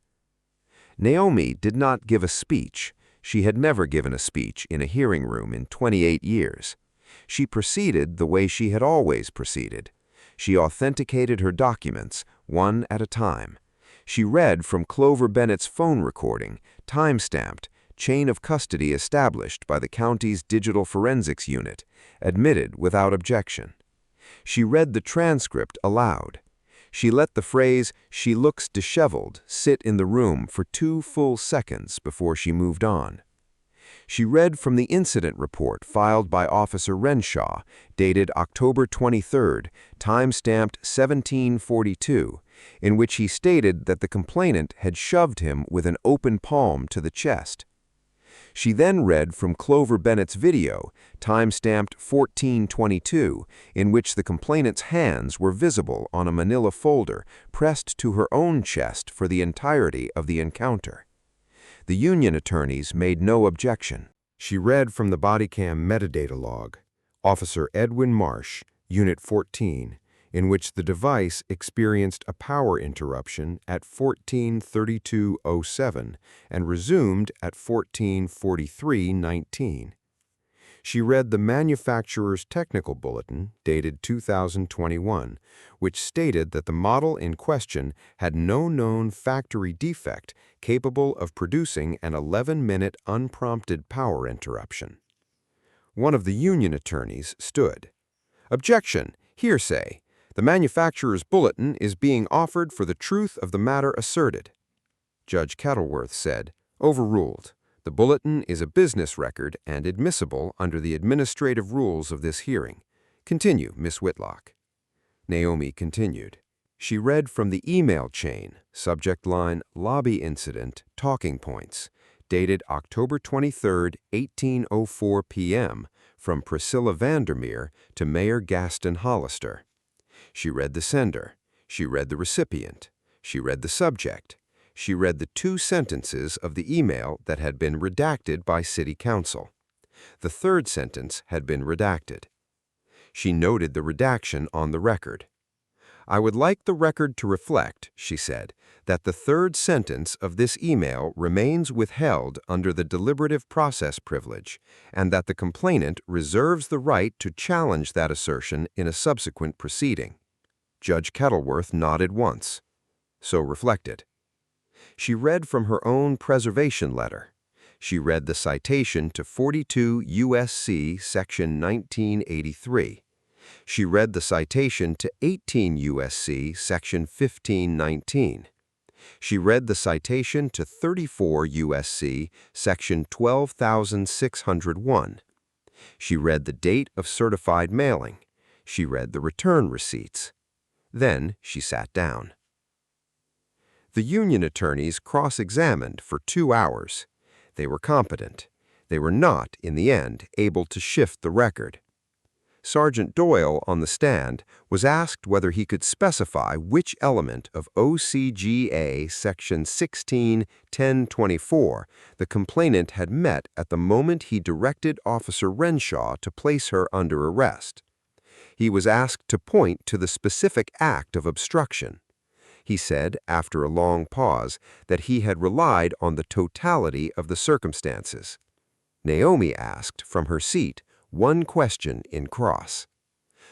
Naomi did not give a speech. She had never given a speech in a hearing room in 28 years. She proceeded the way she had always proceeded. She authenticated her documents, one at a time. She read from Clover Bennett's phone recording, time-stamped, chain of custody established by the county's digital forensics unit, admitted without objection. She read the transcript aloud. She let the phrase, "she looks disheveled," sit in the room for 2 full seconds before she moved on. She read from the incident report filed by Officer Renshaw, dated October 23, time-stamped 1742, in which he stated that the complainant had shoved him with an open palm to the chest. She then read from Clover Bennett's video, time-stamped 1422, in which the complainant's hands were visible on a manila folder pressed to her own chest for the entirety of the encounter. The union attorneys made no objection. She read from the bodycam metadata log, Officer Edwin Marsh, Unit 14, in which the device experienced a power interruption at 14:32:07 and resumed at 14:43:19. She read the manufacturer's technical bulletin, dated 2021, which stated that the model in question had no known factory defect capable of producing an 11-minute unprompted power interruption. One of the union attorneys stood. "Objection! Hearsay! The manufacturer's bulletin is being offered for the truth of the matter asserted." Judge Kettleworth said, "Overruled. The bulletin is a business record and admissible under the administrative rules of this hearing. Continue, Miss Whitlock." Naomi continued. She read from the email chain, subject line, "Lobby Incident, Talking Points," dated October 23, 18:04 p.m., from Priscilla Vandermeer to Mayor Gaston Hollister. She read the sender. She read the recipient. She read the subject. She read the 2 sentences of the email that had been redacted by City Council. The 3rd sentence had been redacted. She noted the redaction on the record. "I would like the record to reflect," she said, "that the 3rd sentence of this email remains withheld under the deliberative process privilege, and that the complainant reserves the right to challenge that assertion in a subsequent proceeding." Judge Kettleworth nodded once. So reflected. She read from her own preservation letter. She read the citation to 42 U.S.C. Section 1983. She read the citation to 18 U.S.C. Section 1519. She read the citation to 34 U.S.C. Section 12601. She read the date of certified mailing. She read the return receipts. Then she sat down. The union attorneys cross-examined for 2 hours. They were competent. They were not, in the end, able to shift the record. Sergeant Doyle, on the stand, was asked whether he could specify which element of O.C.G.A. Section 16-1024 the complainant had met at the moment he directed Officer Renshaw to place her under arrest. He was asked to point to the specific act of obstruction. He said, after a long pause, that he had relied on the totality of the circumstances. Naomi asked, from her seat, one question in cross.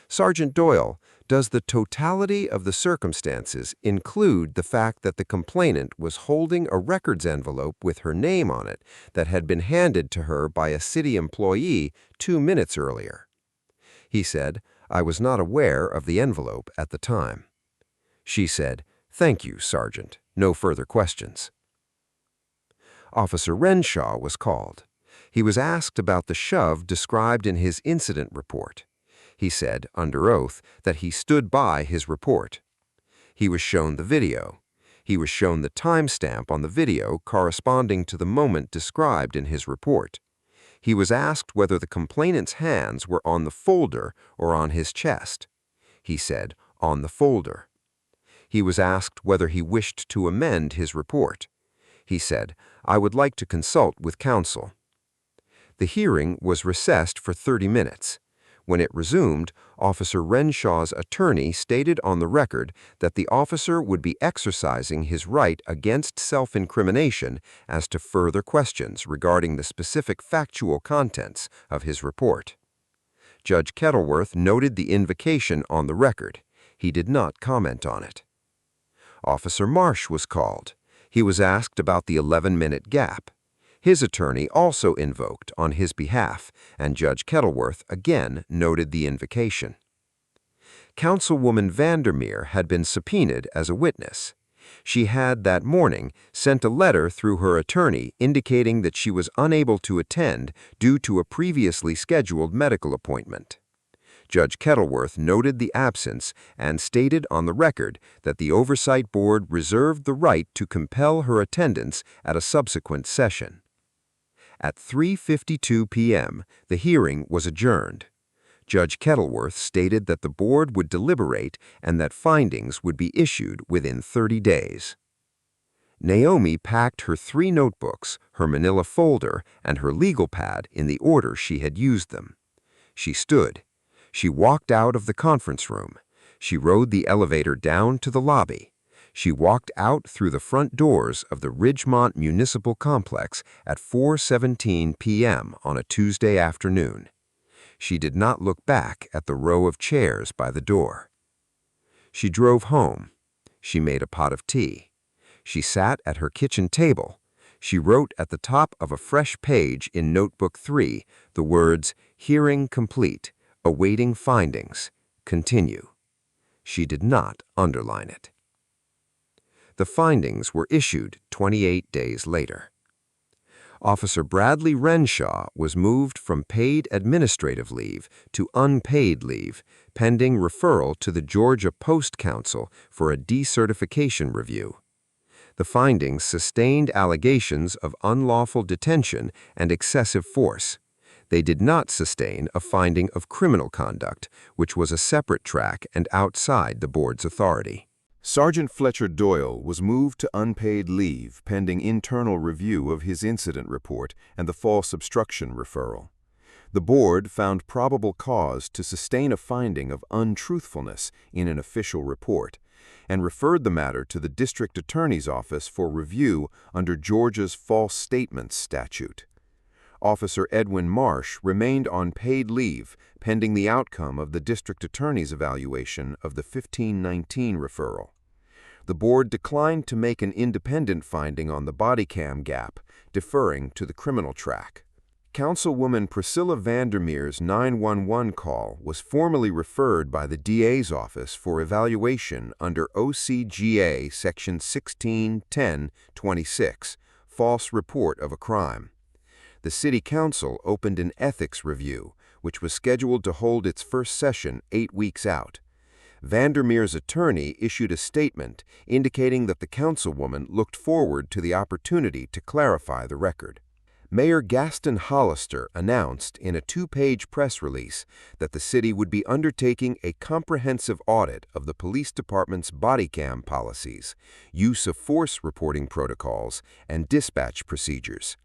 "Sergeant Doyle, does the totality of the circumstances include the fact that the complainant was holding a records envelope with her name on it that had been handed to her by a city employee 2 minutes earlier?" He said, "I was not aware of the envelope at the time." She said, "Thank you, Sergeant. No further questions." Officer Renshaw was called. He was asked about the shove described in his incident report. He said, under oath, that he stood by his report. He was shown the video. He was shown the timestamp on the video corresponding to the moment described in his report. He was asked whether the complainant's hands were on the folder or on his chest. He said, "On the folder." He was asked whether he wished to amend his report. He said, "I would like to consult with counsel." The hearing was recessed for 30 minutes. When it resumed, Officer Renshaw's attorney stated on the record that the officer would be exercising his right against self-incrimination as to further questions regarding the specific factual contents of his report. Judge Kettleworth noted the invocation on the record. He did not comment on it. Officer Marsh was called. He was asked about the 11-minute gap. His attorney also invoked on his behalf, and Judge Kettleworth again noted the invocation. Councilwoman Vandermeer had been subpoenaed as a witness. She had that morning sent a letter through her attorney indicating that she was unable to attend due to a previously scheduled medical appointment. Judge Kettleworth noted the absence and stated on the record that the Oversight Board reserved the right to compel her attendance at a subsequent session. At 3:52 p.m., the hearing was adjourned. Judge Kettleworth stated that the board would deliberate and that findings would be issued within 30 days. Naomi packed her 3 notebooks, her manila folder, and her legal pad in the order she had used them. She stood. She walked out of the conference room. She rode the elevator down to the lobby. She walked out through the front doors of the Ridgemont Municipal Complex at 4:17 p.m. on a Tuesday afternoon. She did not look back at the row of chairs by the door. She drove home. She made a pot of tea. She sat at her kitchen table. She wrote at the top of a fresh page in Notebook 3 the words, "Hearing complete. Awaiting findings. Continue." She did not underline it. The findings were issued 28 days later. Officer Bradley Renshaw was moved from paid administrative leave to unpaid leave, pending referral to the Georgia Post Council for a decertification review. The findings sustained allegations of unlawful detention and excessive force. They did not sustain a finding of criminal conduct, which was a separate track and outside the board's authority. Sergeant Fletcher Doyle was moved to unpaid leave pending internal review of his incident report and the false obstruction referral. The board found probable cause to sustain a finding of untruthfulness in an official report and referred the matter to the district attorney's office for review under Georgia's false statements statute. Officer Edwin Marsh remained on paid leave pending the outcome of the district attorney's evaluation of the 1519 referral. The board declined to make an independent finding on the body cam gap, deferring to the criminal track. Councilwoman Priscilla Vandermeer's 911 call was formally referred by the DA's office for evaluation under O.C.G.A. Section 16-10-26, false report of a crime. The City Council opened an ethics review, which was scheduled to hold its first session 8 weeks out. Vandermeer's attorney issued a statement indicating that the councilwoman looked forward to the opportunity to clarify the record. Mayor Gaston Hollister announced in a 2-page press release that the city would be undertaking a comprehensive audit of the police department's body cam policies, use of force reporting protocols, and dispatch procedures.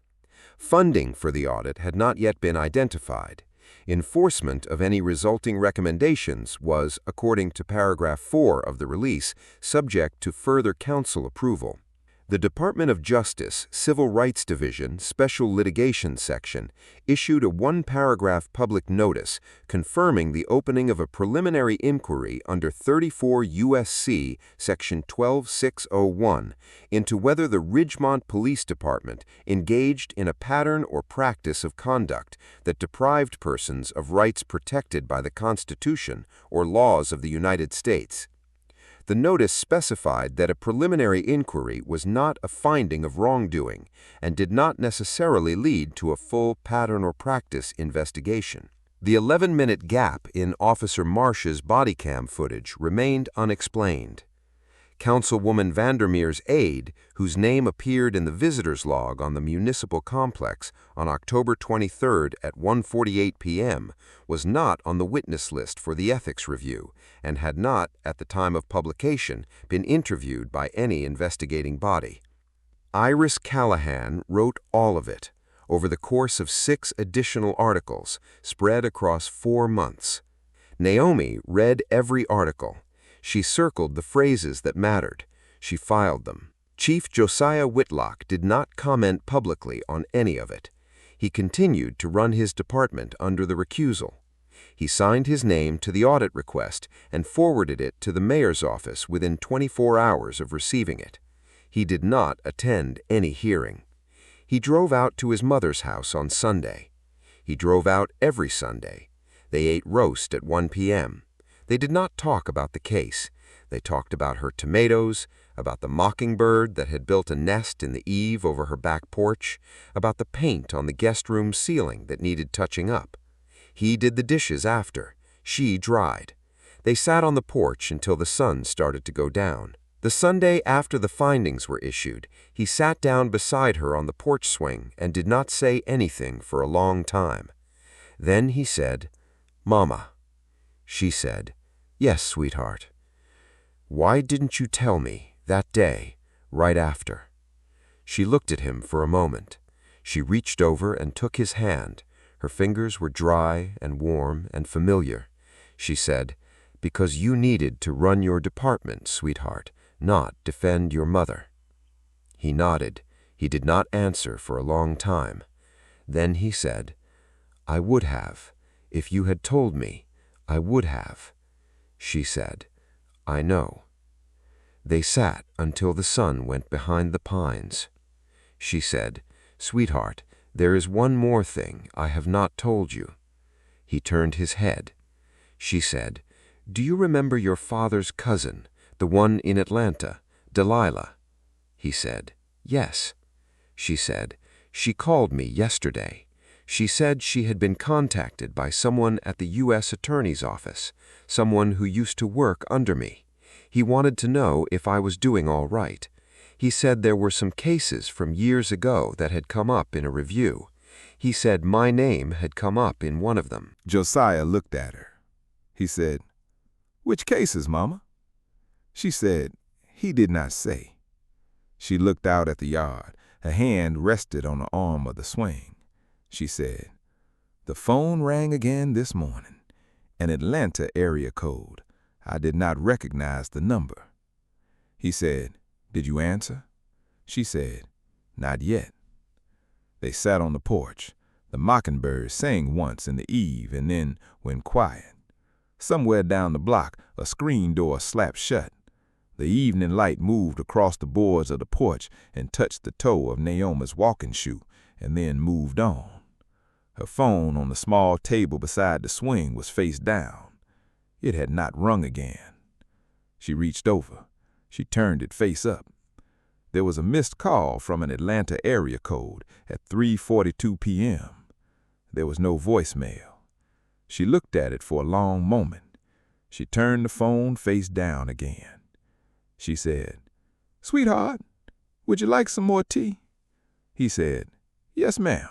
Funding for the audit had not yet been identified. Enforcement of any resulting recommendations was, according to paragraph 4 of the release, subject to further council approval. The Department of Justice Civil Rights Division Special Litigation Section issued a 1-paragraph public notice confirming the opening of a preliminary inquiry under 34 U.S.C. Section 12601 into whether the Ridgemont Police Department engaged in a pattern or practice of conduct that deprived persons of rights protected by the Constitution or laws of the United States. The notice specified that a preliminary inquiry was not a finding of wrongdoing and did not necessarily lead to a full pattern or practice investigation. The 11-minute gap in Officer Marsh's body cam footage remained unexplained. Councilwoman Vandermeer's aide, whose name appeared in the visitor's log on the municipal complex on October 23 at 1:48 p.m., was not on the witness list for the ethics review and had not, at the time of publication, been interviewed by any investigating body. Iris Callahan wrote all of it, over the course of 6 additional articles, spread across 4 months. Naomi read every article. She circled the phrases that mattered. She filed them. Chief Josiah Whitlock did not comment publicly on any of it. He continued to run his department under the recusal. He signed his name to the audit request and forwarded it to the mayor's office within 24 hours of receiving it. He did not attend any hearing. He drove out to his mother's house on Sunday. He drove out every Sunday. They ate roast at 1 p.m. They did not talk about the case. They talked about her tomatoes, about the mockingbird that had built a nest in the eave over her back porch, about the paint on the guest room ceiling that needed touching up. He did the dishes after. She dried. They sat on the porch until the sun started to go down. The Sunday after the findings were issued, he sat down beside her on the porch swing and did not say anything for a long time. Then he said, "Mama." She said, "Yes, sweetheart." "Why didn't you tell me that day, right after?" She looked at him for a moment. She reached over and took his hand. Her fingers were dry and warm and familiar. She said, "Because you needed to run your department, sweetheart, not defend your mother." He nodded. He did not answer for a long time. Then he said, "I would have. If you had told me, I would have." She said, "I know." They sat until the sun went behind the pines. She said, "Sweetheart, there is one more thing I have not told you." He turned his head. She said, "Do you remember your father's cousin, the one in Atlanta, Delilah?" He said, "Yes." She said, "She called me yesterday. She said she had been contacted by someone at the U.S. Attorney's office, someone who used to work under me. He wanted to know if I was doing all right. He said there were some cases from years ago that had come up in a review. He said my name had come up in one of them. Josiah looked at her. He said, "Which cases, Mama?" She said, "He did not say." She looked out at the yard. Her hand rested on the arm of the swing. She said, "The phone rang again this morning. An Atlanta area code. I did not recognize the number." He said, "Did you answer?" She said, "Not yet." They sat on the porch. The mockingbirds sang once in the eve and then went quiet. Somewhere down the block, a screen door slapped shut. The evening light moved across the boards of the porch and touched the toe of Naomi's walking shoe and then moved on. Her phone on the small table beside the swing was face down. It had not rung again. She reached over. She turned it face up. There was a missed call from an Atlanta area code at 3:42 p.m. There was no voicemail. She looked at it for a long moment. She turned the phone face down again. She said, "Sweetheart, would you like some more tea?" He said, "Yes, ma'am."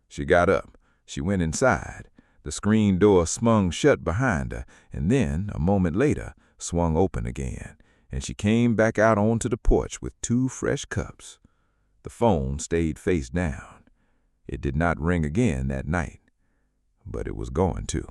She got up. She went inside. The screen door swung shut behind her, and then, a moment later, swung open again, and she came back out onto the porch with 2 fresh cups. The phone stayed face down. It did not ring again that night, but it was going to.